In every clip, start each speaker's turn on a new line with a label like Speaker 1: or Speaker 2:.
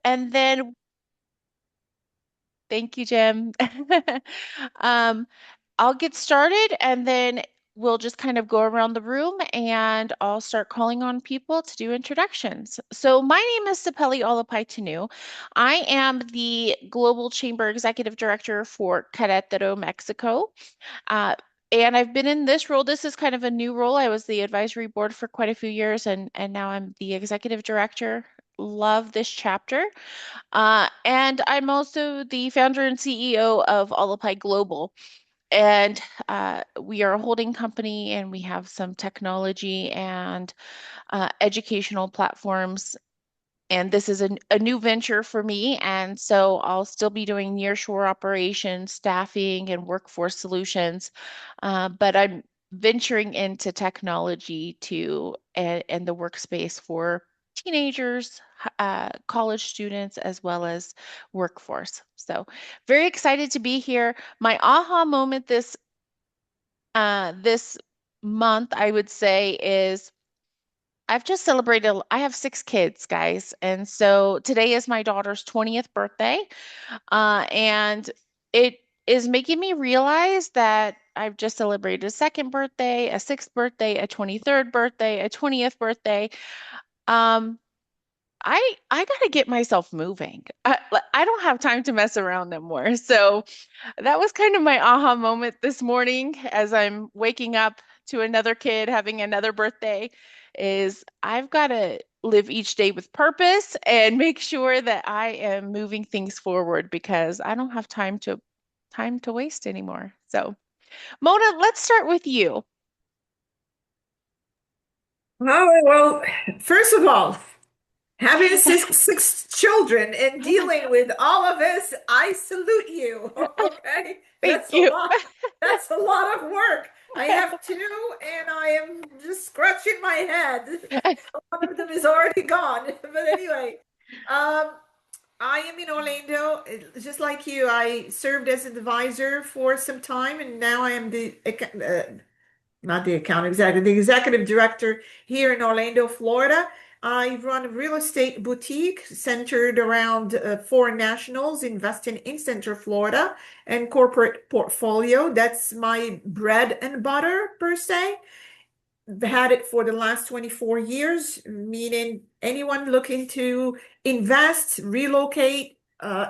Speaker 1: And then thank you, Jim. Um, I'll get started and then we'll just kind of go around the room and I'll start calling on people to do introductions. So my name is Sapeli Olapaitenu. I am the Global Chamber Executive Director for Querétaro, Mexico. Uh, and I've been in this role. This is kind of a new role. I was the advisory board for quite a few years and now I'm the executive director. Love this chapter. And I'm also the founder and CEO of Olapai Global. And we are a holding company and we have some technology and educational platforms. And this is a new venture for me. And so I'll still be doing nearshore operations, staffing, and workforce solutions. But I'm venturing into technology too and the workspace for teenagers, college students, as well as workforce. So very excited to be here. My aha moment this month, I would say, is I've just celebrated, I have 6 kids, guys. And so today is my daughter's 20th birthday. And it is making me realize that I've just celebrated a second birthday, a sixth birthday, a 23rd birthday, a 20th birthday. Um, I gotta get myself moving. I don't have time to mess around no more. So that was kind of my aha moment this morning as I'm waking up to another kid having another birthday is I've got to live each day with purpose and make sure that I am moving things forward because I don't have time to waste anymore. So, Mona, let's start with you.
Speaker 2: Oh, well, first of all, having six children and dealing with all of this, I salute you. Okay.
Speaker 1: Thank you.
Speaker 2: That's a lot of work. I have two and I am just scratching my head. One of them is already gone. But anyway, um, I am in Orlando. Just like you, I served as an advisor for some time and now I am the not the account executive, the executive director here in Orlando, Florida. I run a real estate boutique centered around foreign nationals investing in Central Florida and corporate portfolio. That's my bread and butter, per se. I've had it for the last 24 years, meaning anyone looking to invest, relocate,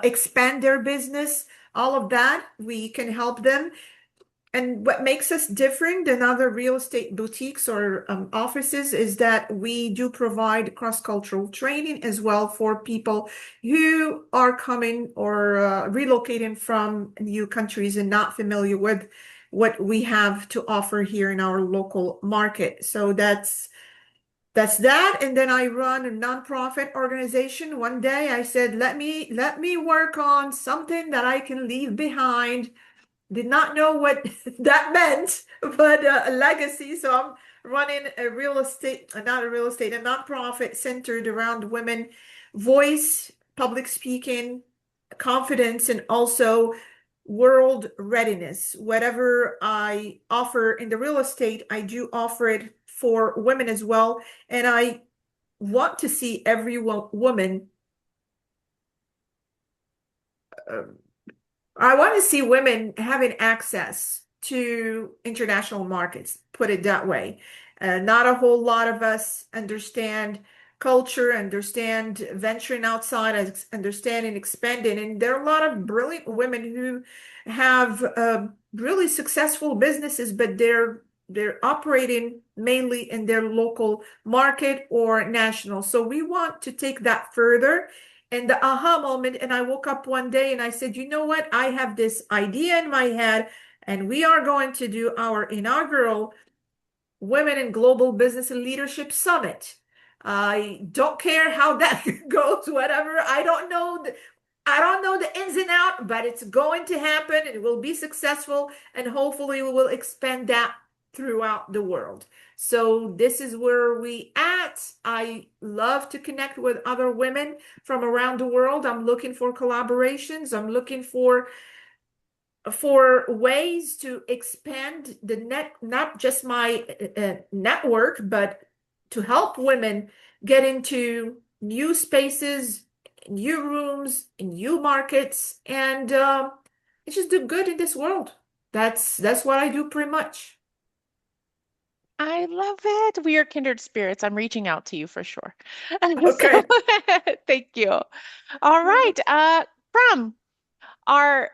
Speaker 2: expand their business, all of that, we can help them. And what makes us different than other real estate boutiques or offices is that we do provide cross-cultural training as well for people who are coming or relocating from new countries and not familiar with what we have to offer here in our local market. So that's that. And then I run a nonprofit organization. One day I said, let me work on something that I can leave behind. Did not know what that meant, but a legacy. So I'm running a real estate, not a real estate, a nonprofit centered around women, voice, public speaking, confidence, and also world readiness. Whatever I offer in the real estate, I do offer it for women as well. And I want to see every woman uh, I want to see women having access to international markets, put it that way. Not a whole lot of us understand culture, understand venturing outside, understanding expanding. And there are a lot of brilliant women who have really successful businesses, but they're operating mainly in their local market or national. So we want to take that further and the aha moment. And I woke up one day and I said, you know what? I have this idea in my head, and we are going to do our inaugural Women in Global Business and Leadership Summit. I don't care how that goes, whatever. I don't know the ins and out, but it's going to happen. It will be successful, and hopefully we will expand that throughout the world. So this is where we at. I love to connect with other women from around the world. I'm looking for collaborations. I'm looking for ways to expand the net, not just my network, but to help women get into new spaces, new rooms, in new markets, and just do good in this world. That's what I do pretty much.
Speaker 1: I love it. We are kindred spirits. I'm reaching out to you for sure. So
Speaker 2: Okay.
Speaker 1: thank you. All right. From our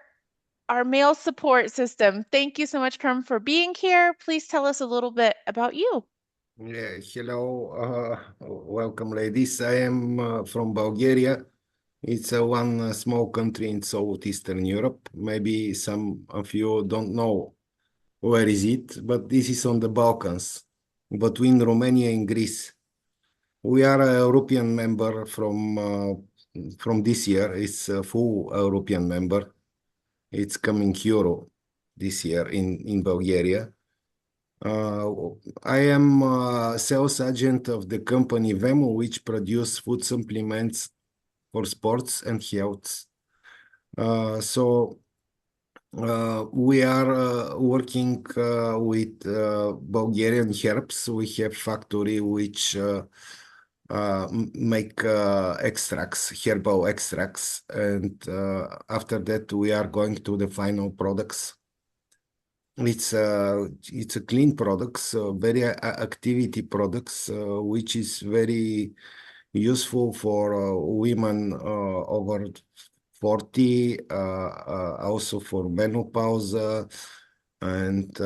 Speaker 1: mail support system. Thank you so much, Crum, for being here. Please tell us a little bit about you.
Speaker 3: Yeah, hello, welcome, ladies. I am from Bulgaria. It's one small country in southeastern Europe. Maybe some of you don't know where is it, but this is on the Balkans, between Romania and Greece. We are a European member from this year. It's a full European member. It's coming Euro this year in Bulgaria. Uh, I am sales agent of the company Vemo, which produce food supplements for sports and health. So we are working with Bulgarian herbs. We have factory which make extracts, herbal extracts, and after that we are going to the final products. It's a clean products, very activity products, which is very useful for women over 40, also for menopause, and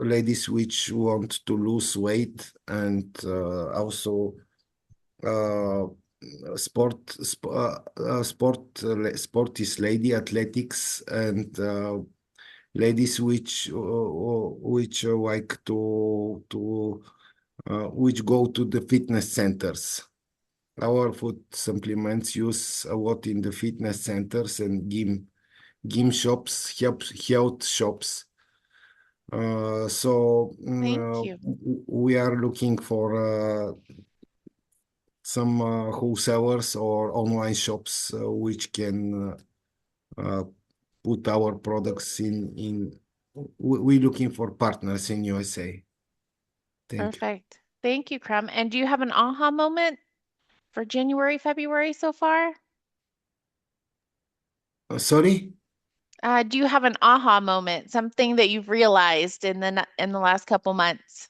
Speaker 3: ladies which want to lose weight, and also uh, sport is lady athletics, and ladies which like to which go to the fitness centers. Our food supplements use a lot in the fitness centers and gym shops, health shops.
Speaker 1: Thank you.
Speaker 3: We are looking for some wholesalers or online shops which can uh, put our products in. We're looking for partners in USA. Thank you.
Speaker 1: Perfect. Thank you, Crum. And do you have an aha moment for January, February so far?
Speaker 3: Sorry?
Speaker 1: Do you have an aha moment, something that you've realized in the last couple months?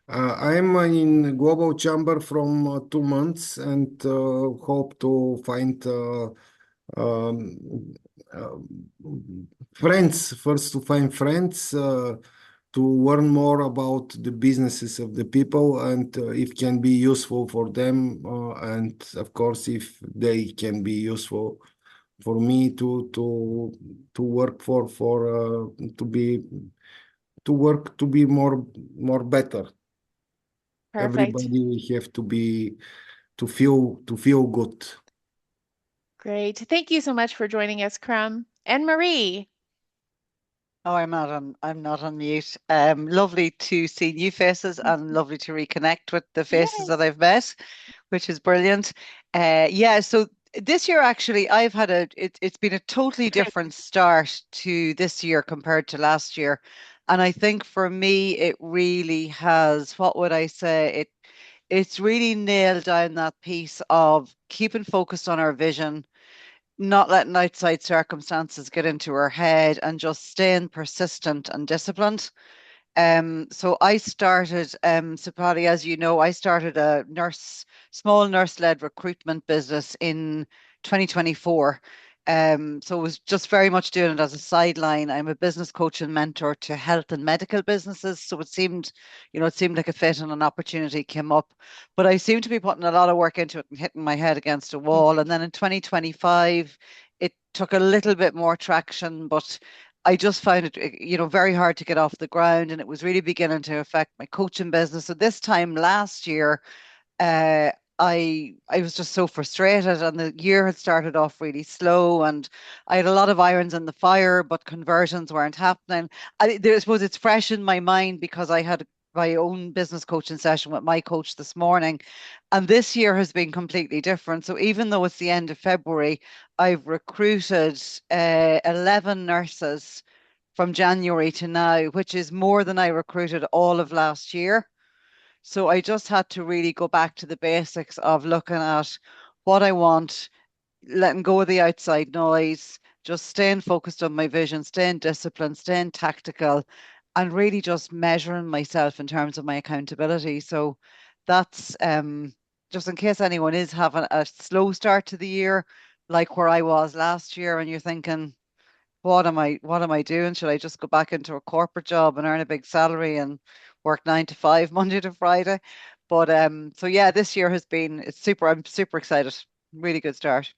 Speaker 3: I'm in Global Chamber from 2 months and hope to find um, uh, friends. First, to find friends, to learn more about the businesses of the people, and if can be useful for them, and of course, if they can be useful for me to work to work to be more better.
Speaker 1: Perfect.
Speaker 3: Everybody we have to feel good.
Speaker 1: Great. Thank you so much for joining us, Crum. And Marie.
Speaker 4: Oh, I'm not on mute. Lovely to see new faces and lovely to reconnect with the faces that
Speaker 1: Yes.
Speaker 4: I've met, which is brilliant. Yeah, so this year actually I've had it's been a totally different start to this year compared to last year. And I think for me it really has, what would I say? It's really nailed down that piece of keeping focused on our vision, not letting outside circumstances get into our head, and just staying persistent and disciplined. So I started, so Patty, as you know, I started a small nurse-led recruitment business in 2024. So it was just very much doing it as a sideline. I'm a business coach and mentor to health and medical businesses. So it seemed like a fit and an opportunity came up. But I seem to be putting a lot of work into it and hitting my head against a wall. And then in 2025, it took a little bit more traction, but I just found it, very hard to get off the ground, and it was really beginning to affect my coaching business. So this time last year, uh, I was just so frustrated, and the year had started off really slow, and I had a lot of irons in the fire, but conversions weren't happening. I suppose it's fresh in my mind because I had my own business coaching session with my coach this morning, and this year has been completely different. So even though it's the end of February, I've recruited 11 nurses from January to now, which is more than I recruited all of last year. So I just had to really go back to the basics of looking at what I want, letting go of the outside noise, just staying focused on my vision, staying disciplined, staying tactical, and really just measuring myself in terms of my accountability. So that's just in case anyone is having a slow start to the year, like where I was last year, and you're thinking, what am I doing? Should I just go back into a corporate job and earn a big salary and work 9 to 5 Monday to Friday? But so yeah, this year has been it's super. I'm super excited. Really good start.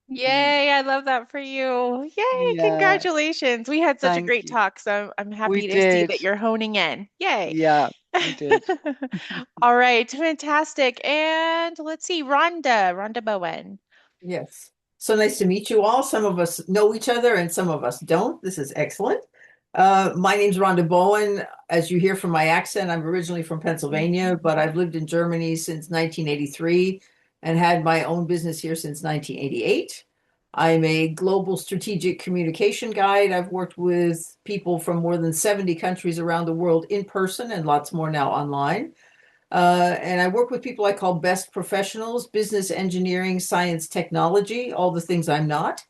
Speaker 4: Mm.
Speaker 1: Yay, I love that for you. Yay,
Speaker 4: Yeah,
Speaker 1: congratulations. We had such a
Speaker 4: thank
Speaker 1: great
Speaker 4: you.
Speaker 1: talk, so I'm
Speaker 4: We
Speaker 1: happy to see
Speaker 4: did.
Speaker 1: that you're honing in. Yay.
Speaker 4: Yeah, we did.
Speaker 1: All right, fantastic. And let's see, Rhonda Bowen.
Speaker 2: Yes. So nice to meet you all. Some of us know each other and some of us don't. This is excellent. My name's Rhonda Bowen. As you hear from my accent, I'm originally from Pennsylvania, but I've lived in Germany since 1983 and had my own business here since 1988. I'm a global strategic communication guide. I've worked with people from more than 70 countries around the world in person and lots more now online. And I work with people I call best professionals, business, engineering, science, technology, all the things I'm not,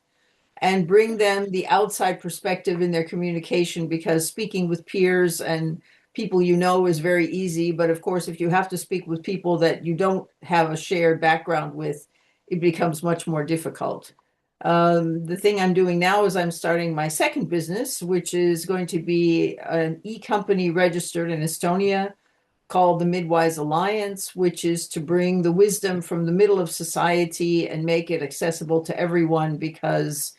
Speaker 2: and bring them the outside perspective in their communication because speaking with peers and people you know is very easy. But of course, if you have to speak with people that you don't have a shared background with, it becomes much more difficult. The thing I'm doing now is I'm starting my second business, which is going to be an e-company registered in Estonia called the Midwise Alliance, which is to bring the wisdom from the middle of society and make it accessible to everyone. Because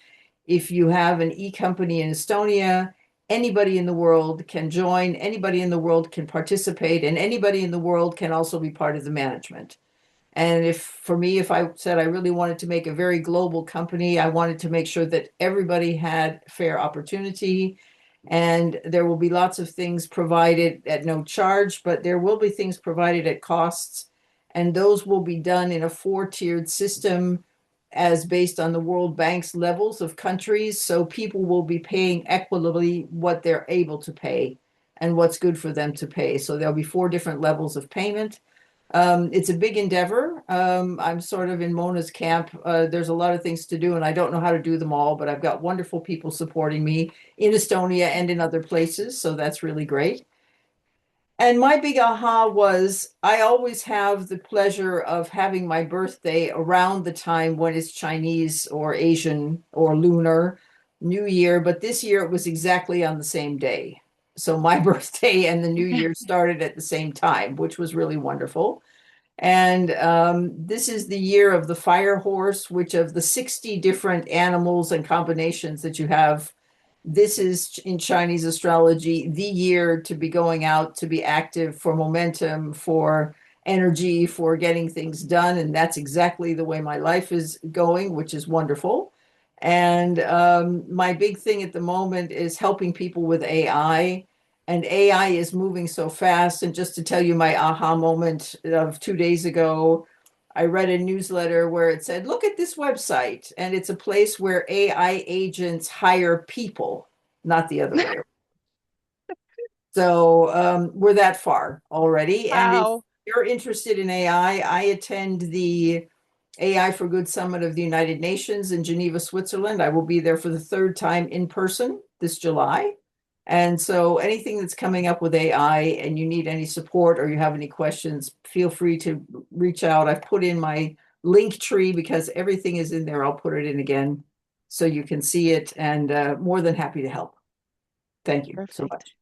Speaker 2: if you have an e-company in Estonia, anybody in the world can join, anybody in the world can participate, and anybody in the world can also be part of the management. And if for me, if I said I really wanted to make a very global company, I wanted to make sure that everybody had fair opportunity. And there will be lots of things provided at no charge, but there will be things provided at costs. And those will be done in a four-tiered system as based on the World Bank's levels of countries. So people will be paying equitably what they're able to pay and what's good for them to pay. So there'll be four different levels of payment. It's a big endeavor. I'm sort of in Mona's camp. There's a lot of things to do, and I don't know how to do them all, but I've got wonderful people supporting me in Estonia and in other places, so that's really great. And my big aha was I always have the pleasure of having my birthday around the time when it's Chinese or Asian or lunar New Year, but this year it was exactly on the same day. So my birthday and the New Year started at the same time, which was really wonderful. And this is the year of the fire horse, which of the 60 different animals and combinations that you have, this is in Chinese astrology, the year to be going out, to be active for momentum, for energy, for getting things done. And that's exactly the way my life is going, which is wonderful. And my big thing at the moment is helping people with AI, and AI is moving so fast. And just to tell you my aha moment of 2 days ago, I read a newsletter where it said, look at this website. And it's a place where AI agents hire people, not the other way around. So we're that far already. And if
Speaker 1: Wow.
Speaker 2: you're interested in AI, I attend the AI for Good Summit of the United Nations in Geneva, Switzerland. I will be there for the third time in person this July. And so anything that's coming up with AI and you need any support or you have any questions, feel free to reach out. I've put in my link tree because everything is in there. I'll put it in again so you can see it, and more than happy to help. Thank you so
Speaker 1: Perfect.
Speaker 2: much.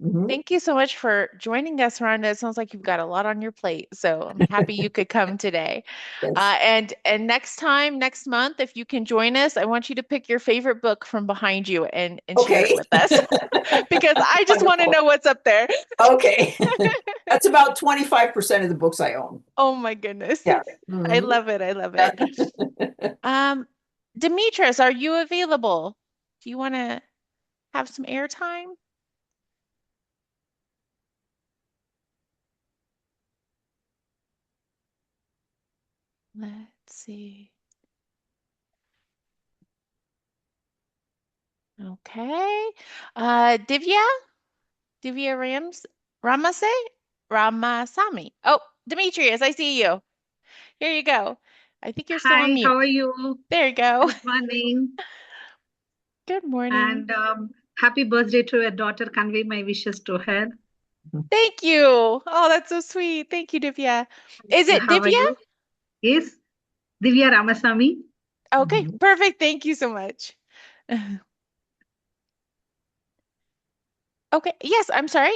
Speaker 2: Mhm.
Speaker 1: Thank you so much for joining us, Rhonda. It sounds like you've got a lot on your plate, so I'm happy you could come today.
Speaker 2: Yes.
Speaker 1: And next time, next month, if you can join us, I want you to pick your favorite book from behind you and share it
Speaker 2: Okay.
Speaker 1: with us because I just want to
Speaker 2: Wonderful.
Speaker 1: know what's up there.
Speaker 2: Okay. That's about 25% of the books I own.
Speaker 1: Oh my goodness.
Speaker 2: Yeah.
Speaker 1: I
Speaker 2: Mhm.
Speaker 1: love it. I love it. Um, Demetrius, are you available? Do you want to have some airtime? Let's see. Okay. Divya? Divya Ramasamy? Oh, Demetrius, I see you. Here you go. I think you're still on
Speaker 5: Hi,
Speaker 1: mute.
Speaker 5: how are you?
Speaker 1: There you go.
Speaker 5: Good morning.
Speaker 1: Good morning.
Speaker 5: And happy birthday to your daughter. Convey my wishes to her.
Speaker 1: Thank you. Oh, that's so sweet. Thank you, Divya. Is
Speaker 5: So
Speaker 1: it
Speaker 5: how are
Speaker 1: Divya?
Speaker 5: you? Yes, Divya Ramasamy.
Speaker 1: Okay, perfect. Thank you so much. Okay, yes, I'm sorry.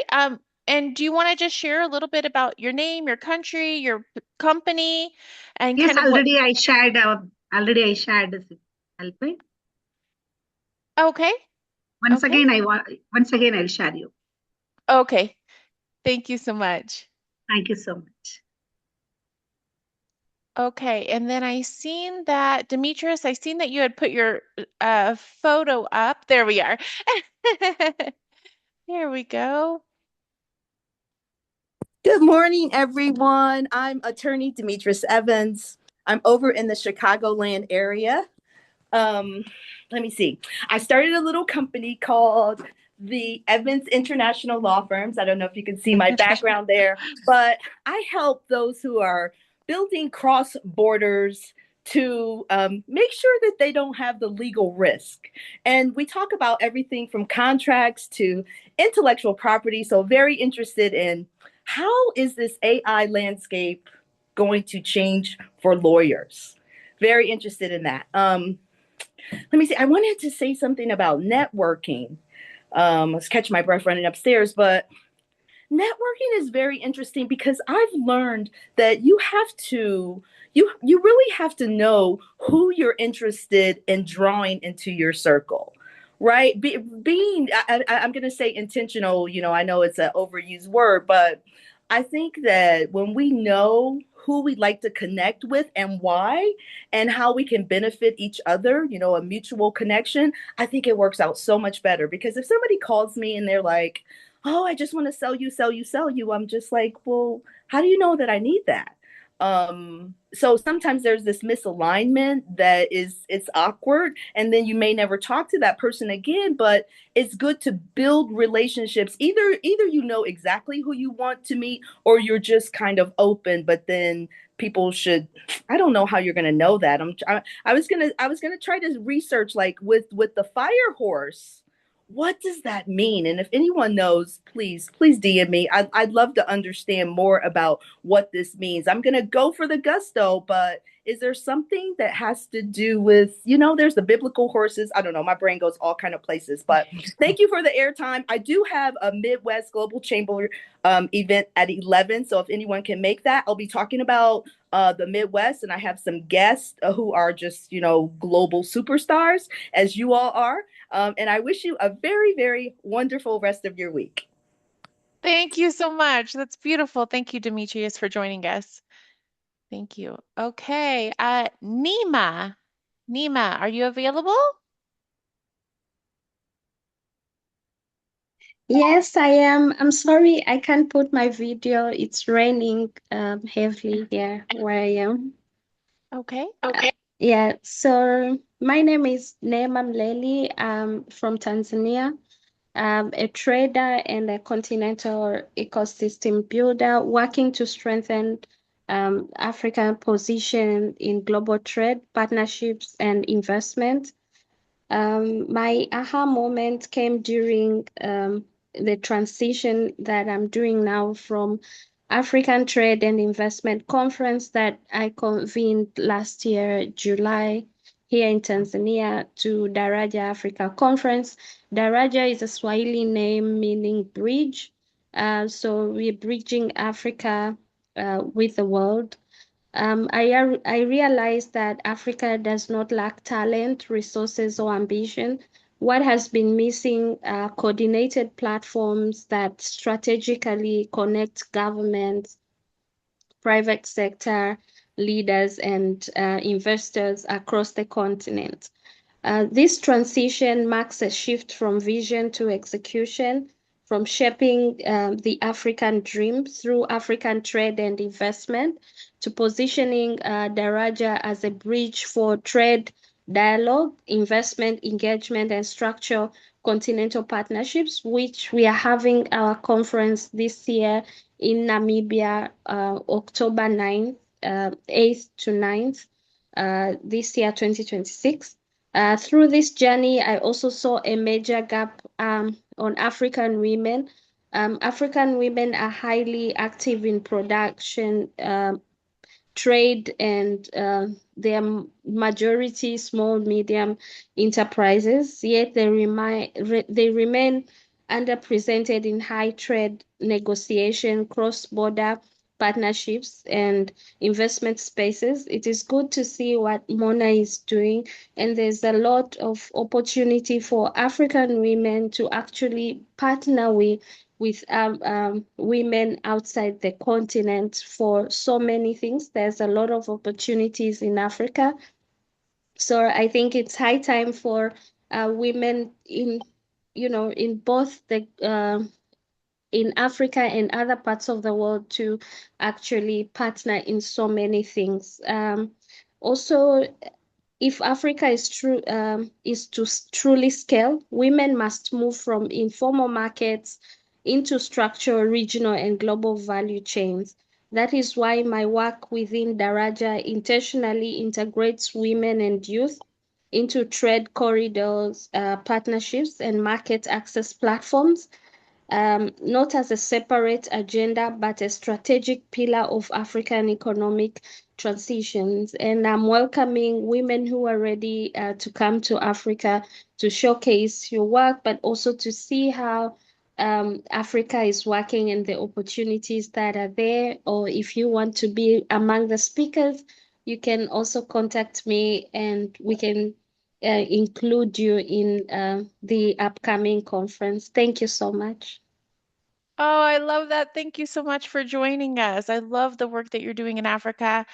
Speaker 1: And do you want to just share a little bit about your name, your country, your company, and
Speaker 5: Yes,
Speaker 1: kind of what?
Speaker 5: already I shared this. Help me.
Speaker 1: Okay,
Speaker 5: Once
Speaker 1: okay,
Speaker 5: again, once again I'll share you.
Speaker 1: okay. Thank you so much.
Speaker 5: Thank you so much.
Speaker 1: Okay, and then I seen that, Demetrius, I seen that you had put your photo up. There we are. Here we go.
Speaker 6: Good morning, everyone. I'm attorney Demetrius Evans. I'm over in the Chicagoland area. Um, Let me see. I started a little company called the Evans International Law Firms. I don't know if you can see my background there, but I help those who are building cross borders to make sure that they don't have the legal risk. And we talk about everything from contracts to intellectual property. So, very interested in how is this AI landscape going to change for lawyers? Very interested in that. Let me see. I wanted to say something about networking. I was catching my breath running upstairs, but networking is very interesting because I've learned that you really have to know who you're interested in drawing into your circle, right? Being I'm going to say intentional. I know it's an overused word, but I think that when we know who we'd like to connect with and why, and how we can benefit each other, a mutual connection, I think it works out so much better. Because if somebody calls me and they're like, oh, I just want to sell you, sell you, sell you. I'm just like, well, how do you know that I need that? So sometimes there's this misalignment that it's awkward, and then you may never talk to that person again. But it's good to build relationships. Either you know exactly who you want to meet, or you're just kind of open. But then people should. I don't know how you're gonna know that. I was gonna try to research like with the fire horse, what does that mean? And if anyone knows, please DM me. I'd love to understand more about what this means. I'm going to go for the gusto, but is there something that has to do with, there's the biblical horses. I don't know. My brain goes all kind of places, but thank you for the airtime. I do have a Midwest Global Chamber event at 11. So if anyone can make that, I'll be talking about the Midwest, and I have some guests who are just, global superstars, as you all are. And I wish you a very, very wonderful rest of your week.
Speaker 1: Thank you so much. That's beautiful. Thank you, Demetrius, for joining us. Thank you. Okay, Nima. Nima, are you available?
Speaker 7: Yes, I am. I'm sorry, I can't put my video. It's raining heavily here where I am.
Speaker 1: Okay.
Speaker 7: Yeah, so my name is Neema Mleli. I'm from Tanzania. I'm a trader and a continental ecosystem builder working to strengthen African position in global trade, partnerships, and investment. My aha moment came during the transition that I'm doing now from African Trade and Investment Conference that I convened last year, July, here in Tanzania, to Daraja Africa Conference. Daraja is a Swahili name meaning bridge. So we're bridging Africa with the world. I realized that Africa does not lack talent, resources, or ambition. What has been missing are coordinated platforms that strategically connect governments, private sector leaders, and investors across the continent. This transition marks a shift from vision to execution, from shaping the African dream through African trade and investment to positioning Daraja as a bridge for trade dialogue, investment engagement, and structural continental partnerships, which we are having our conference this year in Namibia, October 9th, 8th to 9th. this year, 2026. Through this journey, I also saw a major gap on African women. African women are highly active in production, trade, and their majority small medium enterprises, yet they remain underrepresented in high trade negotiation, cross-border partnerships, and investment spaces. It is good to see what Mona is doing, and there's a lot of opportunity for African women to actually partner with women outside the continent for so many things. There's a lot of opportunities in Africa. So I think it's high time for women in both the in Africa and other parts of the world to actually partner in so many things. Also, if Africa is to truly scale, women must move from informal markets into structural, regional, and global value chains. That is why my work within Daraja intentionally integrates women and youth into trade corridors, partnerships, and market access platforms, not as a separate agenda, but a strategic pillar of African economic transitions. And I'm welcoming women who are ready to come to Africa to showcase your work, but also to see how Africa is working and the opportunities that are there. Or if you want to be among the speakers, you can also contact me and we can include you in the upcoming conference. Thank you so much.
Speaker 1: Oh, I love that. Thank you so much for joining us. I love the work that you're doing in Africa.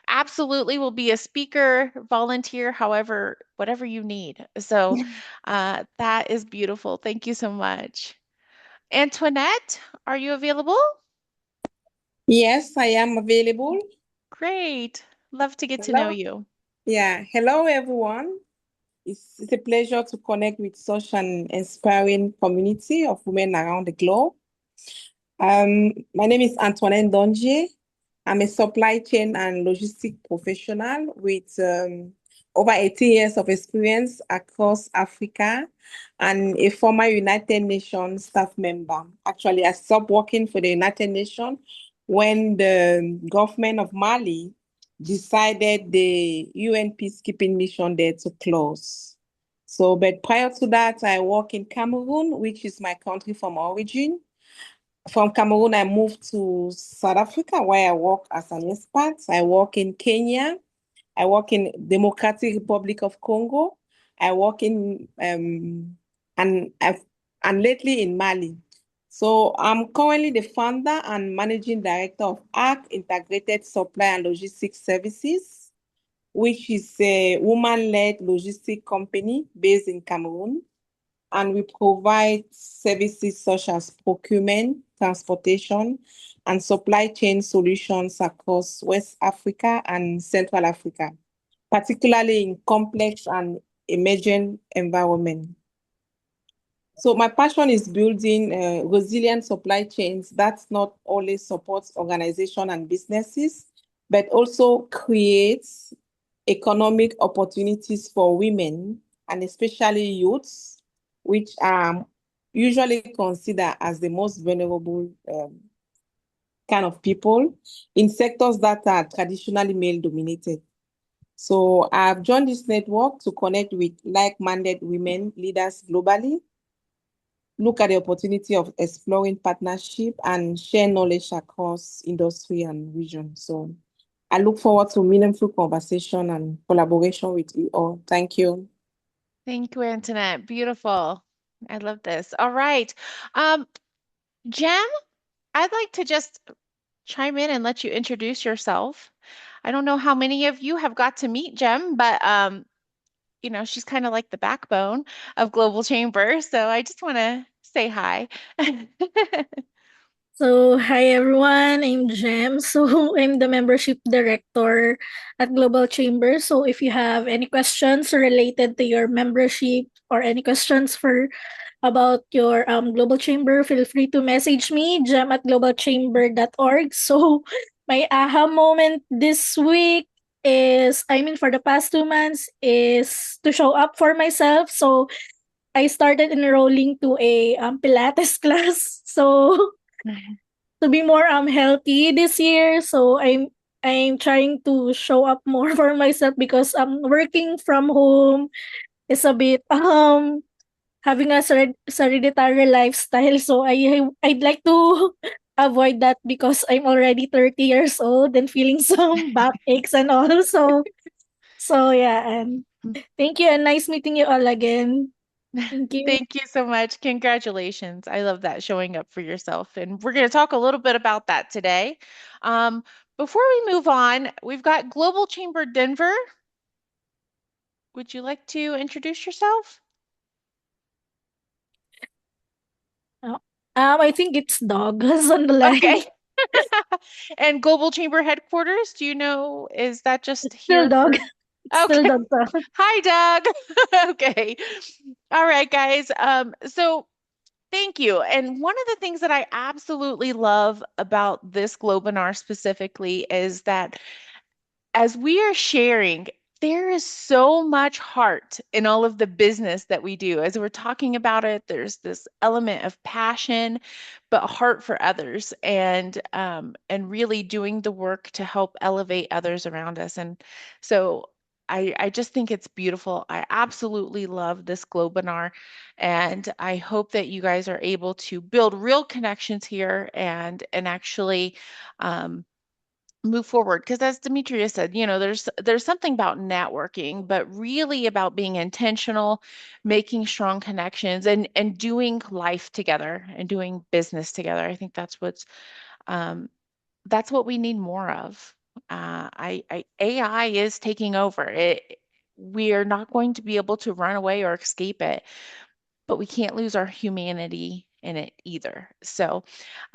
Speaker 1: Absolutely will be a speaker, volunteer, however, whatever you need. So that is beautiful. Thank you so much. Antoinette, are you available?
Speaker 8: Yes, I am available.
Speaker 1: Great. Love to get to know
Speaker 8: Hello.
Speaker 1: you.
Speaker 8: Yeah, hello everyone. It's a pleasure to connect with such an inspiring community of women around the globe. My name is Antoinette Donje. I'm a supply chain and logistic professional with over 18 years of experience across Africa and a former United Nations staff member. Actually, I stopped working for the United Nations when the government of Mali decided the UN peacekeeping mission there to close. So, but prior to that, I work in Cameroon, which is my country from origin. From Cameroon, I moved to South Africa, where I work as an expert. I work in Kenya. I work in Democratic Republic of Congo. I work in and I've, and lately in Mali. So I'm currently the founder and managing director of ARC Integrated Supply and Logistics Services, which is a woman-led logistic company based in Cameroon. And we provide services such as procurement, transportation, and supply chain solutions across West Africa and Central Africa, particularly in complex and emerging environments. So my passion is building resilient supply chains that not only supports organizations and businesses, but also creates economic opportunities for women and especially youths, which are usually considered as the most vulnerable kind of people in sectors that are traditionally male dominated. So I've joined this network to connect with like-minded women leaders globally, look at the opportunity of exploring partnership and share knowledge across industry and region. So I look forward to meaningful conversation and collaboration with you all. Thank you.
Speaker 1: Thank you, Antoinette. Beautiful. I love this. All right. Jem, I'd like to just chime in and let you introduce yourself. I don't know how many of you have got to meet Jem, but she's kind of like the backbone of Global Chamber. So I just want to say hi.
Speaker 9: So, hi everyone, I'm Jem. So, I'm the membership director at Global Chamber. So, if you have any questions related to your membership or any questions for about your Global Chamber, feel free to message me, jem at globalchamber.org. So, my aha moment this week for the past 2 months is to show up for myself. So I started enrolling to a Pilates class. So to be more healthy this year. So I'm trying to show up more for myself because working from home is a bit having a sedentary lifestyle. So I'd like to avoid that because I'm already 30 years old and feeling some back aches and all. So yeah, and thank you and nice meeting you all again. Thank you.
Speaker 1: Thank you so much. Congratulations. I love that, showing up for yourself. And we're going to talk a little bit about that today. Um, Before we move on, we've got Global Chamber Denver. Would you like to introduce yourself?
Speaker 9: Oh, I think it's dogs on the line.
Speaker 1: Okay. And Global Chamber headquarters, do you know, is that just
Speaker 9: Still
Speaker 1: here
Speaker 9: dog.
Speaker 1: for?
Speaker 9: It's still
Speaker 1: Okay.
Speaker 9: dog.
Speaker 1: Hi, Doug. Okay. All right, guys. So thank you. And one of the things that I absolutely love about this Globinar specifically is that as we are sharing, there is so much heart in all of the business that we do. As we're talking about it, there's this element of passion, but heart for others, and really doing the work to help elevate others around us. And so I just think it's beautiful. I absolutely love this Globinar, and I hope that you guys are able to build real connections here and actually move forward, because as Demetria said, there's something about networking, but really about being intentional, making strong connections, and doing life together and doing business together. I think um, that's what we need more of. AI is taking over it. We are not going to be able to run away or escape it, but we can't lose our humanity in it either. So,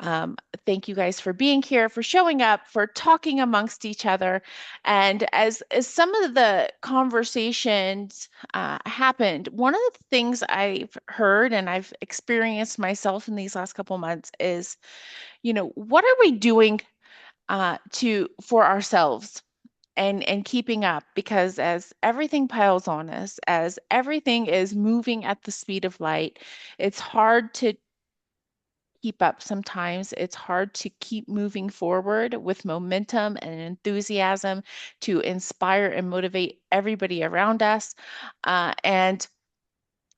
Speaker 1: um, thank you guys for being here, for showing up, for talking amongst each other. And as some of the conversations happened, one of the things I've heard and I've experienced myself in these last couple months is, what are we doing to for ourselves? And keeping up, because as everything piles on us, as everything is moving at the speed of light, it's hard to keep up sometimes. It's hard to keep moving forward with momentum and enthusiasm to inspire and motivate everybody around us. And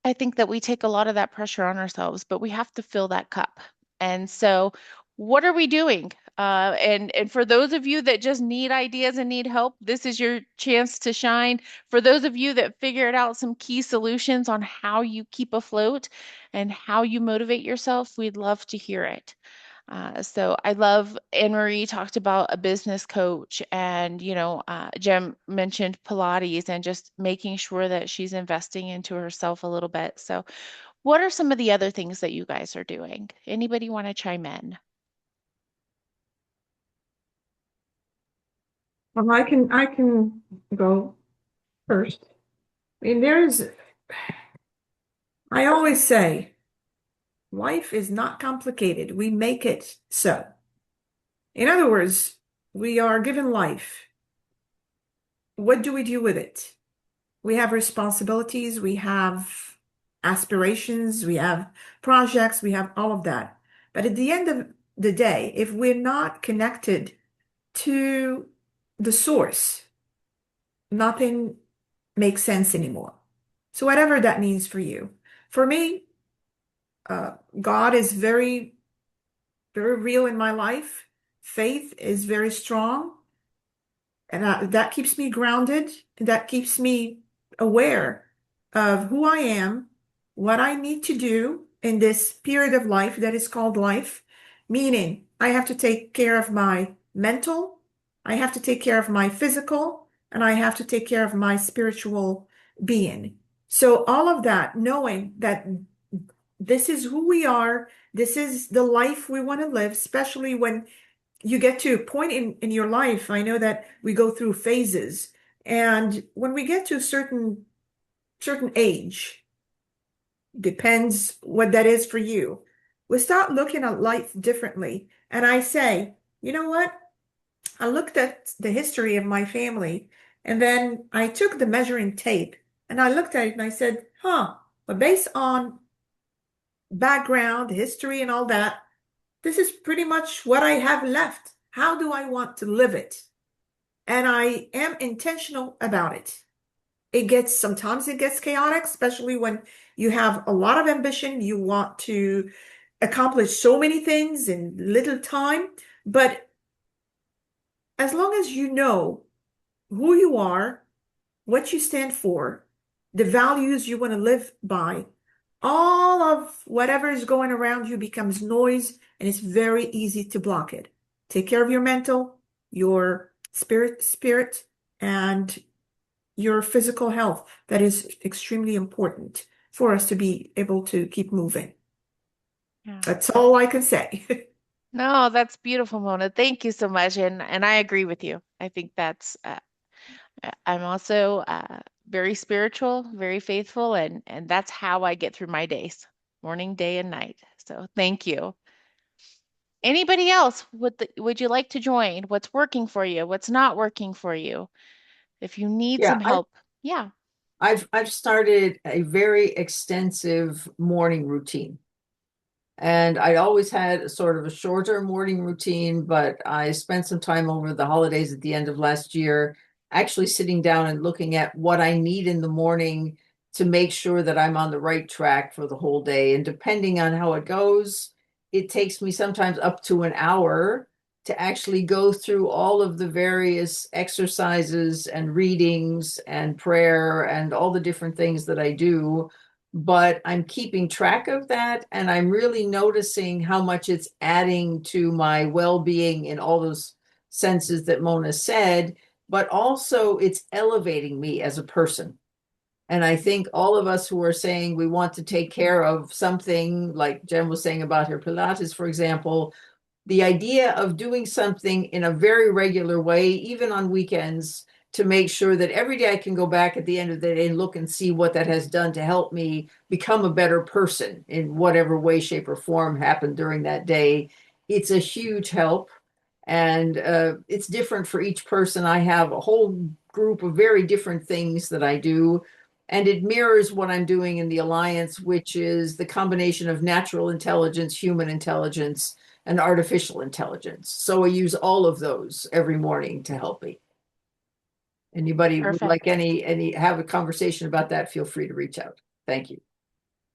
Speaker 1: I think that we take a lot of that pressure on ourselves, but we have to fill that cup. And so, what are we doing? And for those of you that just need ideas and need help, this is your chance to shine. For those of you that figured out some key solutions on how you keep afloat and how you motivate yourself, we'd love to hear it. So I love Anne Marie talked about a business coach, and Jem mentioned Pilates and just making sure that she's investing into herself a little bit. So, what are some of the other things that you guys are doing? Anybody want to chime in?
Speaker 2: Well, I can go first. I mean, I always say, life is not complicated. We make it so. In other words, we are given life. What do we do with it? We have responsibilities, we have aspirations, we have projects, we have all of that. But at the end of the day, if we're not connected to the source, nothing makes sense anymore. So whatever that means for you. For me, God is very, very real in my life. Faith is very strong. And that keeps me grounded. That keeps me aware of who I am, what I need to do in this period of life that is called life. Meaning, I have to take care of my mental, I have to take care of my physical, and I have to take care of my spiritual being. So, all of that, knowing that this is who we are, this is the life we want to live, especially when you get to a point in your life. I know that we go through phases, and when we get to a certain age, depends what that is for you, we start looking at life differently. And I say, you know what? I looked at the history of my family, And then I took the measuring tape and I looked at it and I said, huh, but based on background, history, and all that, this is pretty much what I have left. How do I want to live it? And I am intentional about it. Sometimes it gets chaotic, especially when you have a lot of ambition. You want to accomplish so many things in little time. But as long as you know who you are, what you stand for, the values you want to live by, all of whatever is going around you becomes noise and it's very easy to block it. Take care of your mental, your spirit, and your physical health. That is extremely important for us to be able to keep moving.
Speaker 1: Yeah.
Speaker 2: That's all I can say.
Speaker 1: No, that's beautiful, Mona. Thank you so much. And I agree with you. I think that's I'm also very spiritual, very faithful, and that's how I get through my days, morning, day, and night. So thank you. Anybody else would you like to join? What's working for you? What's not working for you? If you need
Speaker 10: Yeah,
Speaker 1: some help, yeah.
Speaker 10: I've started a very extensive morning routine. And I always had sort of a shorter morning routine, but I spent some time over the holidays at the end of last year actually sitting down and looking at what I need in the morning to make sure that I'm on the right track for the whole day. And depending on how it goes, it takes me sometimes up to an hour to actually go through all of the various exercises and readings and prayer and all the different things that I do, but I'm keeping track of that and I'm really noticing how much it's adding to my well-being in all those senses that Mona said, but also it's elevating me as a person. And I think all of us who are saying we want to take care of something, like Jen was saying about her Pilates, for example, the idea of doing something in a very regular way, even on weekends, to make sure that every day I can go back at the end of the day and look and see what that has done to help me become a better person in whatever way, shape, or form happened during that day. It's a huge help. And it's different for each person. I have a whole group of very different things that I do. And it mirrors what I'm doing in the Alliance, which is the combination of natural intelligence, human intelligence, and artificial intelligence. So I use all of those every morning to help me. Anybody would like
Speaker 1: Perfect.
Speaker 10: any have a conversation about that, feel free to reach out. Thank you.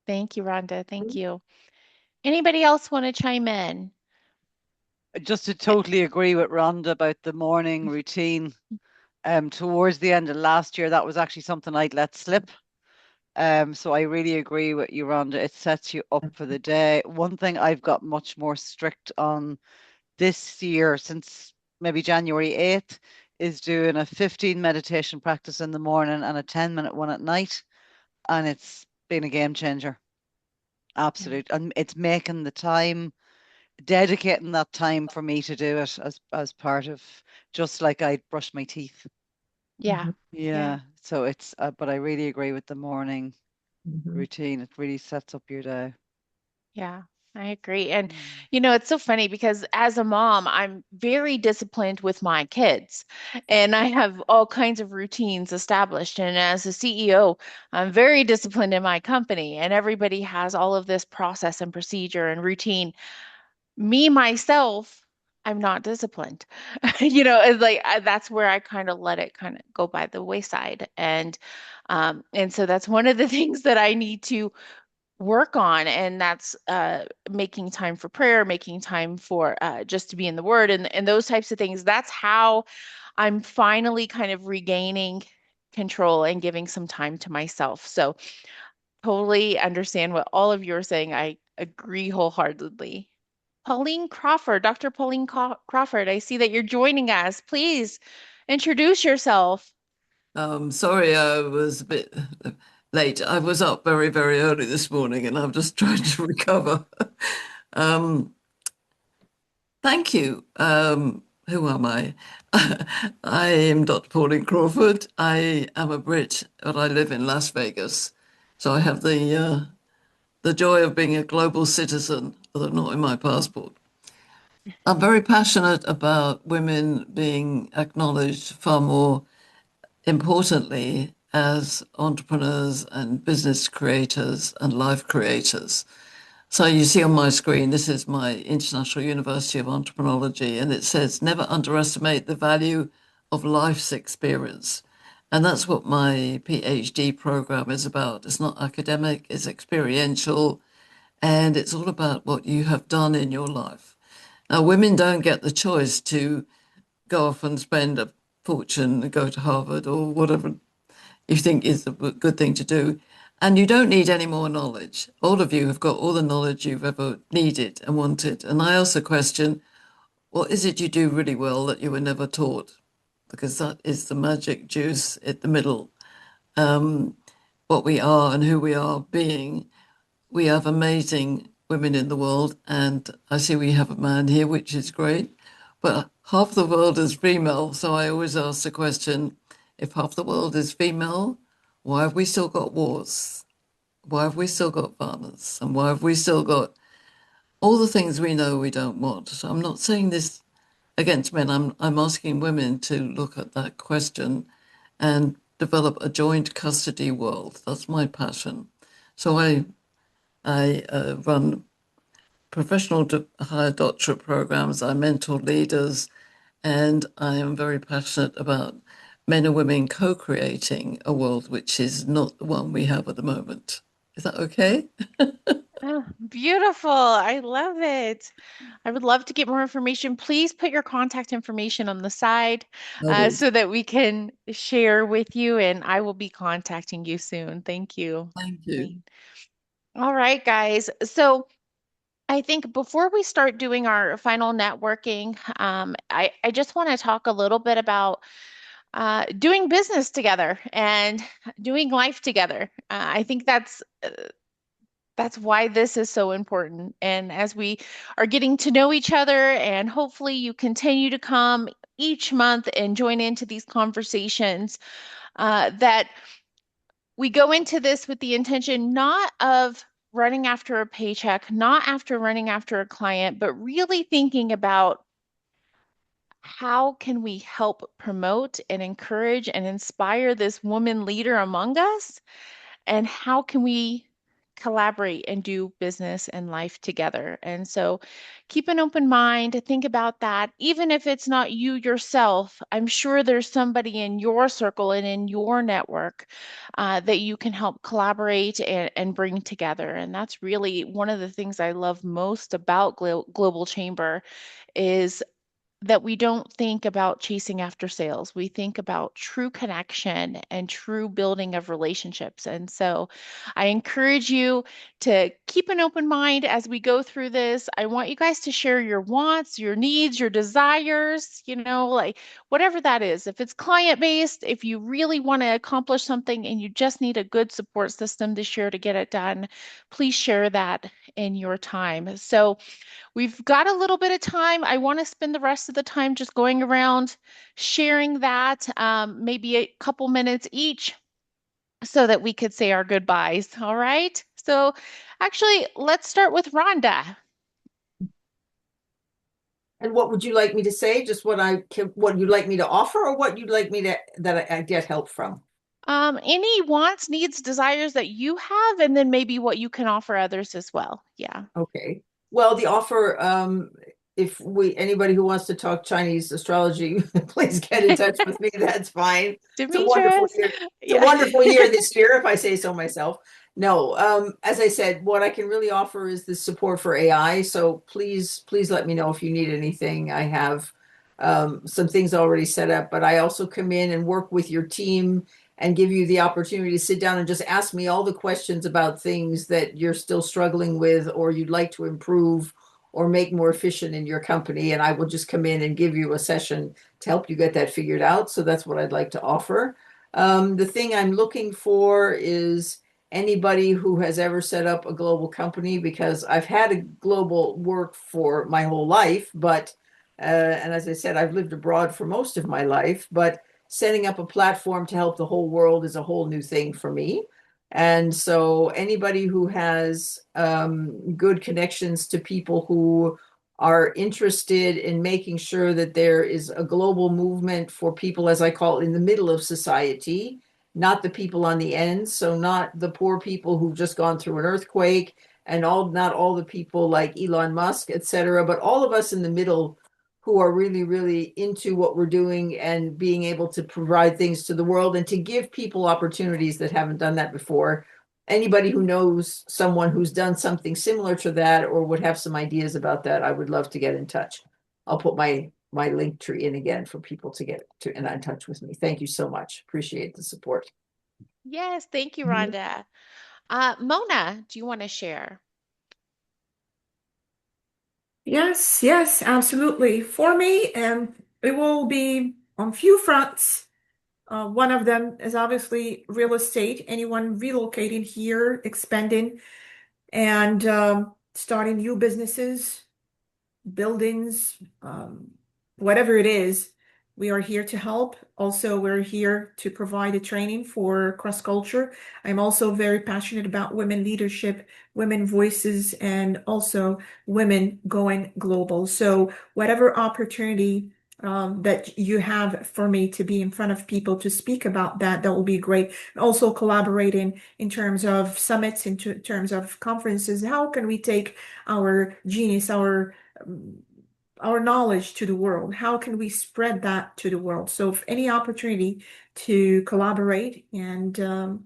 Speaker 1: Thank you, Rhonda. Thank you. Anybody else want to chime in?
Speaker 4: Just to totally agree with Rhonda about the morning routine. Towards the end of last year, that was actually something I'd let slip. So I really agree with you, Rhonda. It sets you up for the day. One thing I've got much more strict on this year, since maybe January 8th, is doing a 15 meditation practice in the morning and a 10-minute one at night. And it's been a game changer. Absolute. And it's making the time, dedicating that time for me to do it as part of, just like I brush my teeth.
Speaker 1: Yeah.
Speaker 4: Yeah. So it's, but I really agree with the morning
Speaker 10: Mhm.
Speaker 4: routine. It really sets up your day.
Speaker 1: Yeah, I agree. And it's so funny because as a mom, I'm very disciplined with my kids and I have all kinds of routines established. And as a CEO, I'm very disciplined in my company and everybody has all of this process and procedure and routine. Me, myself, I'm not disciplined. It's like that's where I kind of let it kind of go by the wayside. And so that's one of the things that I need to work on, and that's making time for prayer, making time for just to be in the Word, and those types of things. That's how I'm finally kind of regaining control and giving some time to myself. So totally understand what all of you are saying. I agree wholeheartedly. Pauline Crawford, Dr. Pauline Crawford, I see that you're joining us. Please introduce yourself.
Speaker 11: Sorry, I was a bit late. I was up very, very early this morning and I'm just trying to recover. Um, Thank you. Who am I? I am Dr. Pauline Crawford. I am a Brit, but I live in Las Vegas. So I have the joy of being a global citizen, although not in my passport. I'm very passionate about women being acknowledged far more importantly as entrepreneurs and business creators and life creators. So you see on my screen, this is my International University of Entrepreneurology, and it says never underestimate the value of life's experience. And that's what my PhD program is about. It's not academic, it's experiential, and it's all about what you have done in your life. Now, women don't get the choice to go off and spend a fortune and go to Harvard or whatever you think is a good thing to do. And you don't need any more knowledge. All of you have got all the knowledge you've ever needed and wanted. And I also question, what is it you do really well that you were never taught? Because that is the magic juice at the middle. What we are and who we are being. We have amazing women in the world, and I see we have a man here, which is great. But half the world is female, so I always ask the question, if half the world is female, why have we still got wars? Why have we still got violence? And why have we still got all the things we know we don't want? So I'm not saying this against men. I'm asking women to look at that question and develop a joint custody world. That's my passion. So I run professional higher doctorate programs. I mentor leaders, and I am very passionate about men and women co-creating a world which is not the one we have at the moment. Is that okay?
Speaker 1: Oh, beautiful. I love it. I would love to get more information. Please put your contact information on the side
Speaker 11: Noted.
Speaker 1: so that we can share with you, and I will be contacting you soon. Thank you.
Speaker 11: Thank you.
Speaker 1: Elaine. All right, guys. So I think before we start doing our final networking, I just want to talk a little bit about doing business together and doing life together. I think that's why this is so important. And as we are getting to know each other, and hopefully you continue to come each month and join into these conversations, that we go into this with the intention not of running after a paycheck, not after running after a client, but really thinking about how can we help promote and encourage and inspire this woman leader among us? And how can we collaborate and do business and life together? And so keep an open mind, think about that. Even if it's not you yourself, I'm sure there's somebody in your circle and in your network that you can help collaborate and bring together. And that's really one of the things I love most about Global Chamber is that we don't think about chasing after sales. We think about true connection and true building of relationships. And so I encourage you to keep an open mind as we go through this. I want you guys to share your wants, your needs, your desires, like whatever that is. If it's client based, if you really want to accomplish something and you just need a good support system this year to get it done, please share that in your time. So we've got a little bit of time. I want to spend the rest of the time just going around sharing that, maybe a couple minutes each, so that we could say our goodbyes. All right. So actually, let's start with Rhonda.
Speaker 10: And what would you like me to say? Just what you'd like me to offer, or what you'd like me to that I get help from?
Speaker 1: Any wants, needs, desires that you have, and then maybe what you can offer others as well. Yeah.
Speaker 10: Okay. Well, the offer, if anybody who wants to talk Chinese astrology, please get in touch with me. That's fine. It's a wonderful
Speaker 1: Demetrius.
Speaker 10: year. It's a
Speaker 1: Yeah.
Speaker 10: wonderful year this year, if I say so myself. No, as I said, what I can really offer is the support for AI. So please let me know if you need anything. I have some things already set up, but I also come in and work with your team and give you the opportunity to sit down and just ask me all the questions about things that you're still struggling with or you'd like to improve or make more efficient in your company. And I will just come in and give you a session to help you get that figured out. So that's what I'd like to offer. The thing I'm looking for is anybody who has ever set up a global company, because I've had a global work for my whole life, but and as I said, I've lived abroad for most of my life, but setting up a platform to help the whole world is a whole new thing for me. And so anybody who has good connections to people who are interested in making sure that there is a global movement for people, as I call it, in the middle of society, not the people on the end. So not the poor people who've just gone through an earthquake and not all the people like Elon Musk, et cetera, but all of us in the middle who are really, really into what we're doing and being able to provide things to the world and to give people opportunities that haven't done that before. Anybody who knows someone who's done something similar to that or would have some ideas about that, I would love to get in touch. I'll put my link tree in again for people to get to in touch with me. Thank you so much. Appreciate the support.
Speaker 1: Yes, thank you, Rhonda. Mona, do you want to share?
Speaker 2: Yes, yes, absolutely. For me, it will be on few fronts. One of them is obviously real estate. Anyone relocating here, expanding, and starting new businesses, buildings, whatever it is, we are here to help. Also, we're here to provide a training for cross culture. I'm also very passionate about women leadership, women voices, and also women going global. So, whatever opportunity that you have for me to be in front of people to speak about that, that will be great. Also, collaborating in terms of summits, in terms of conferences. How can we take our genius, our knowledge to the world? How can we spread that to the world? So, if any opportunity to collaborate and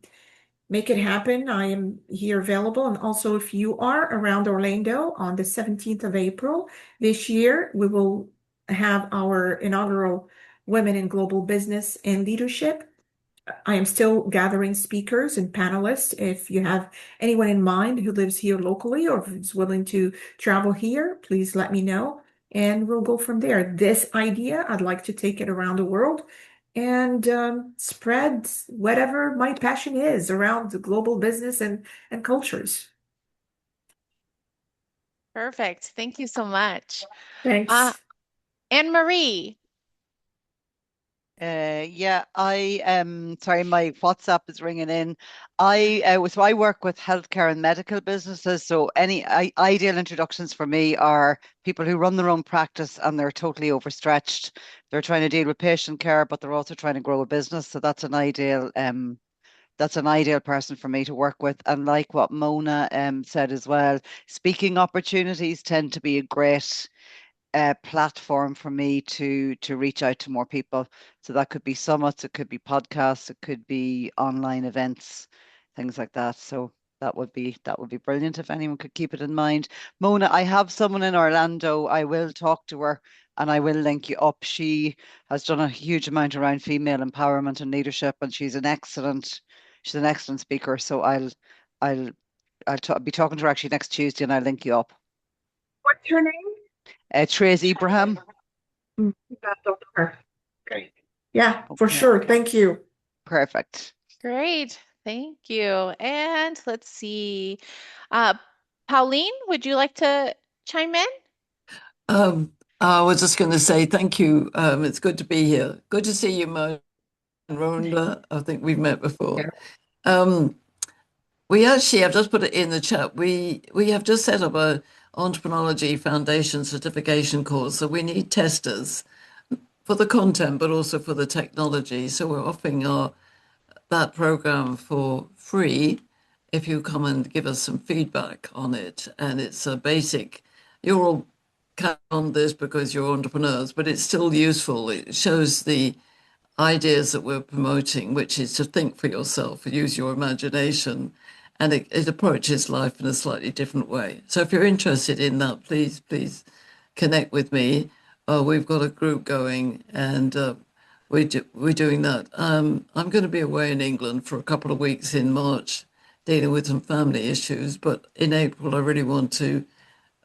Speaker 2: make it happen, I am here available. And also, if you are around Orlando on the 17th of April this year, we will have our inaugural Women in Global Business and Leadership. I am still gathering speakers and panelists. If you have anyone in mind who lives here locally or is willing to travel here, please let me know and we'll go from there. This idea, I'd like to take it around the world and spread whatever my passion is around the global business and cultures.
Speaker 1: Perfect. Thank you so much.
Speaker 2: Thanks.
Speaker 1: Anne Marie.
Speaker 4: Yeah, I sorry, my WhatsApp is ringing in. I work with healthcare and medical businesses. So any ideal introductions for me are people who run their own practice and they're totally overstretched. They're trying to deal with patient care, but they're also trying to grow a business. So that's an ideal person for me to work with. And like what Mona said as well, speaking opportunities tend to be a great platform for me to reach out to more people. So that could be summits, it could be podcasts, it could be online events, things like that. So that would be brilliant if anyone could keep it in mind. Mona, I have someone in Orlando. I will talk to her and I will link you up. She has done a huge amount around female empowerment and leadership, and she's an excellent speaker. So I'll be talking to her actually next Tuesday, and I'll link you up.
Speaker 2: What's her name?
Speaker 4: Tracy Ibrahim.
Speaker 2: Great. Yeah, for
Speaker 4: Okay.
Speaker 2: sure. Thank you.
Speaker 4: Perfect.
Speaker 1: Great. Thank you. And let's see. Uh, Pauline, would you like to chime in?
Speaker 11: I was just going to say thank you. It's good to be here. Good to see you, Mo and Rhonda. I think we've met before. We actually, I've just put it in the chat. We have just set up a Entrepreneurology Foundation certification course. So we need testers for the content, but also for the technology. So we're offering that program for free if you come and give us some feedback on it. And it's a basic, you're all kind of on this because you're entrepreneurs, but it's still useful. It shows the ideas that we're promoting, which is to think for yourself, use your imagination, and it approaches life in a slightly different way. So if you're interested in that, please connect with me. We've got a group going, and we're doing that. I'm going to be away in England for a couple of weeks in March, dealing with some family issues, but in April I really want to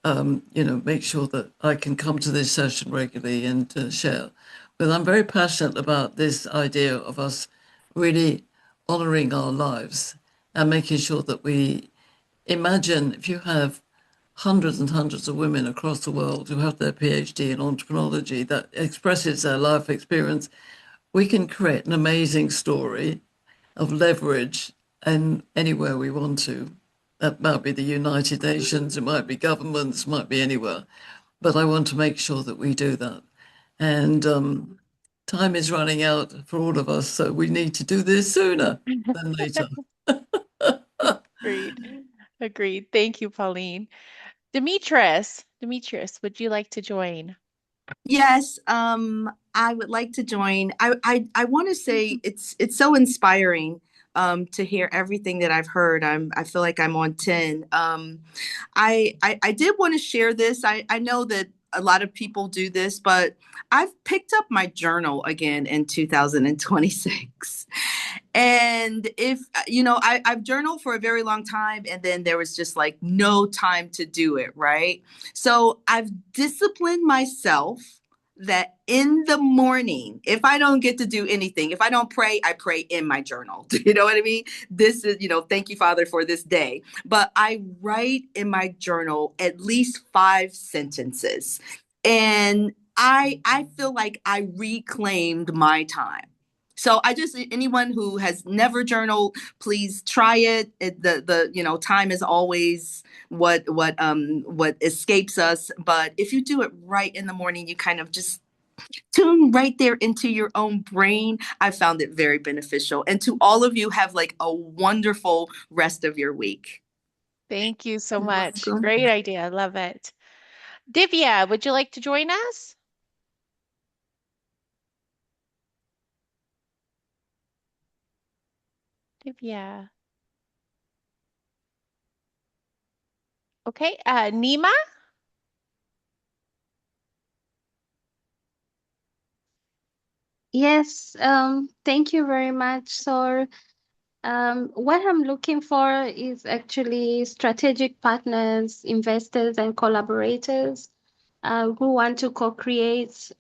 Speaker 11: make sure that I can come to this session regularly and share. But I'm very passionate about this idea of us really honoring our lives and making sure that we imagine if you have hundreds and hundreds of women across the world who have their PhD in entrepreneurology that expresses their life experience, we can create an amazing story of leverage and anywhere we want to. That might be the United Nations, it might be governments, might be anywhere. but I want to make sure that we do that. And time is running out for all of us, so we need to do this sooner than later.
Speaker 1: Agreed. Agreed. Thank you, Pauline. Demetrius, would you like to join?
Speaker 6: Yes, I would like to join. I want to say it's so inspiring to hear everything that I've heard. I feel like I'm on 10. I did want to share this. I know that a lot of people do this, but I've picked up my journal again in 2026. And if, I've journaled for a very long time, and then there was just like no time to do it, right? So I've disciplined myself that in the morning, if I don't get to do anything, if I don't pray, I pray in my journal. You know what I mean? This is, thank you, Father, for this day. But I write in my journal at least 5 sentences. And I feel like I reclaimed my time. So I just, anyone who has never journaled, please try it. The time is always what escapes us. But if you do it right in the morning, you kind of just tune right there into your own brain. I found it very beneficial. And to all of you, have like a wonderful rest of your week.
Speaker 1: Thank you so
Speaker 6: You're
Speaker 1: much.
Speaker 6: welcome.
Speaker 1: Great idea. I love it. Divya, would you like to join us? Divya. Okay, Nima?
Speaker 7: Yes, thank you very much. So, what I'm looking for is actually strategic partners, investors, and collaborators who want to co-create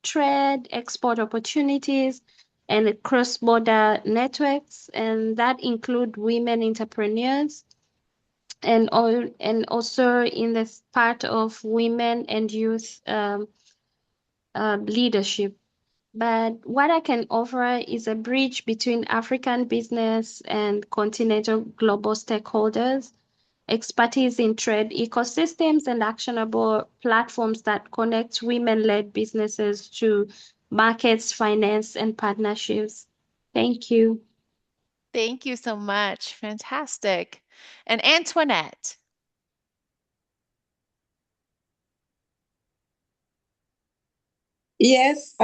Speaker 7: trade, export opportunities, and cross-border networks, and that include women entrepreneurs and also in this part of women and youth leadership. But what I can offer is a bridge between African business and continental global stakeholders, expertise in trade ecosystems, and actionable platforms that connect women-led businesses to markets, finance, and partnerships. Thank you.
Speaker 1: Thank you so much. Fantastic. And Antoinette.
Speaker 8: Yes,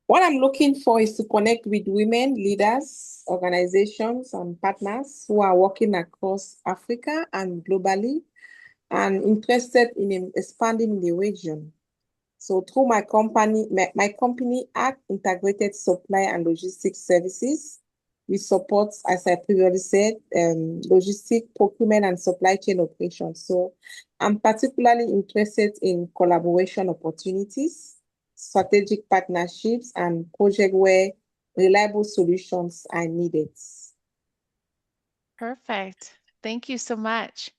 Speaker 8: what I'm looking for is to connect with women leaders, organizations, and partners who are working across Africa and globally and interested in expanding in the region. So through my company Act Integrated Supply and Logistics Services, we support, as I previously said, logistic procurement and supply chain operations. So I'm particularly interested in collaboration opportunities, strategic partnerships, and project where reliable solutions are needed.
Speaker 1: Perfect. Thank you so much.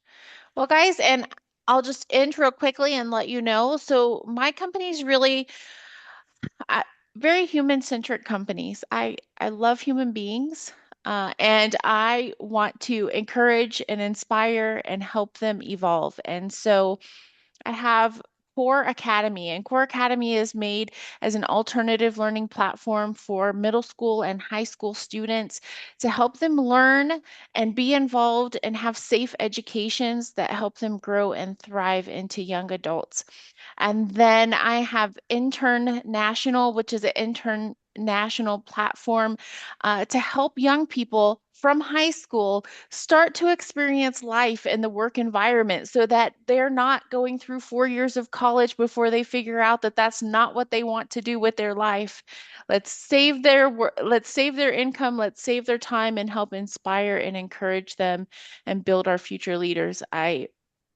Speaker 1: Well, guys, and I'll just end real quickly and let you know. So my company is really I, very human-centric companies. I love human beings, and I want to encourage and inspire and help them evolve. And so I have Core Academy, and Core Academy is made as an alternative learning platform for middle school and high school students to help them learn and be involved and have safe educations that help them grow and thrive into young adults. And then I have Intern National, which is an international platform to help young people from high school start to experience life in the work environment so that they're not going through 4 years of college before they figure out that that's not what they want to do with their life. Let's save their income, let's save their time and help inspire and encourage them and build our future leaders.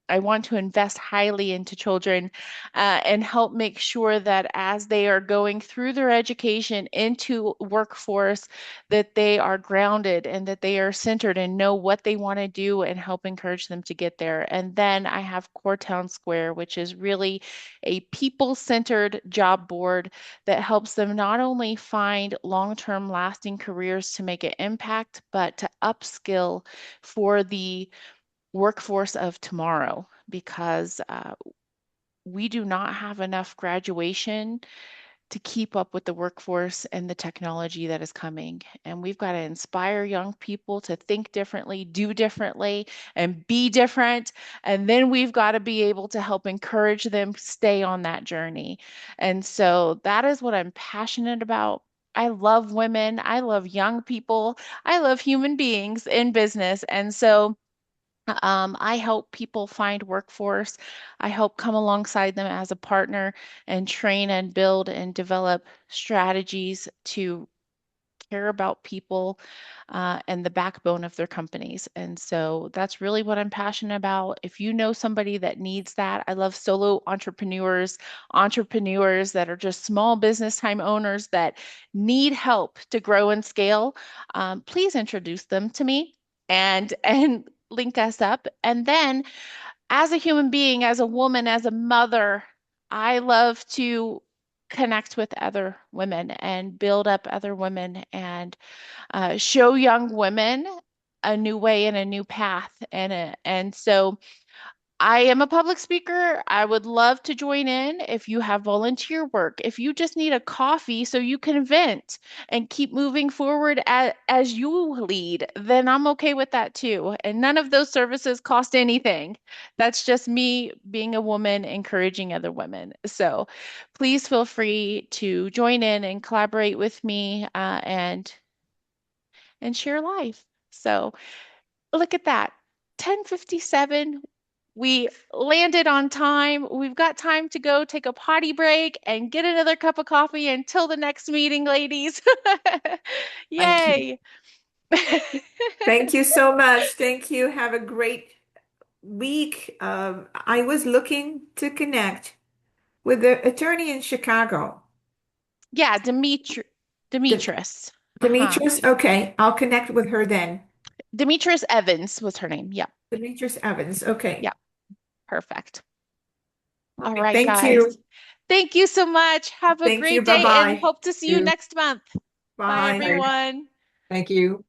Speaker 1: I want to invest highly into children and help make sure that as they are going through their education into workforce, that they are grounded and that they are centered and know what they want to do and help encourage them to get there. And then I have Core Town Square, which is really a people-centered job board that helps them not only find long-term lasting careers to make an impact, but to upskill for the workforce of tomorrow because we do not have enough graduation to keep up with the workforce and the technology that is coming. And we've got to inspire young people to think differently, do differently, and be different. And then we've got to be able to help encourage them stay on that journey. And so that is what I'm passionate about. I love women. I love young people. I love human beings in business. And so I help people find workforce. I help come alongside them as a partner and train and build and develop strategies to care about people and the backbone of their companies. And so that's really what I'm passionate about. If you know somebody that needs that, I love solo entrepreneurs, entrepreneurs that are just small business time owners that need help to grow and scale. Please introduce them to me and link us up. And then as a human being, as a woman, as a mother, I love to connect with other women and build up other women and show young women a new way and a new path. And so I am a public speaker. I would love to join in if you have volunteer work. If you just need a coffee so you can vent and keep moving forward as you lead, then I'm okay with that too. And none of those services cost anything. That's just me being a woman encouraging other women. So please feel free to join in and collaborate with me and share life. So look at that. 10:57. We landed on time. We've got time to go take a potty break and get another cup of coffee until the next meeting, ladies.
Speaker 2: Thank you.
Speaker 1: Yay.
Speaker 2: Thank you so much. Thank you. Have a great week. I was looking to connect with the attorney in Chicago.
Speaker 1: Yeah,
Speaker 2: De-
Speaker 1: Demetris. Uh-huh.
Speaker 2: Demetrius. Okay, I'll connect with her then.
Speaker 1: Demetris Evans was her name. Yep.
Speaker 2: Demetrius Evans. Okay.
Speaker 1: Yep. Perfect.
Speaker 2: All
Speaker 1: All
Speaker 2: right.
Speaker 1: right,
Speaker 2: Thank
Speaker 1: guys.
Speaker 2: you.
Speaker 1: Thank you so much. Have a
Speaker 2: Thank you.
Speaker 1: great day and
Speaker 2: Bye-bye.
Speaker 1: hope to see you
Speaker 10: You.
Speaker 1: next month. Bye,
Speaker 2: Bye.
Speaker 1: everyone.
Speaker 10: Thank you.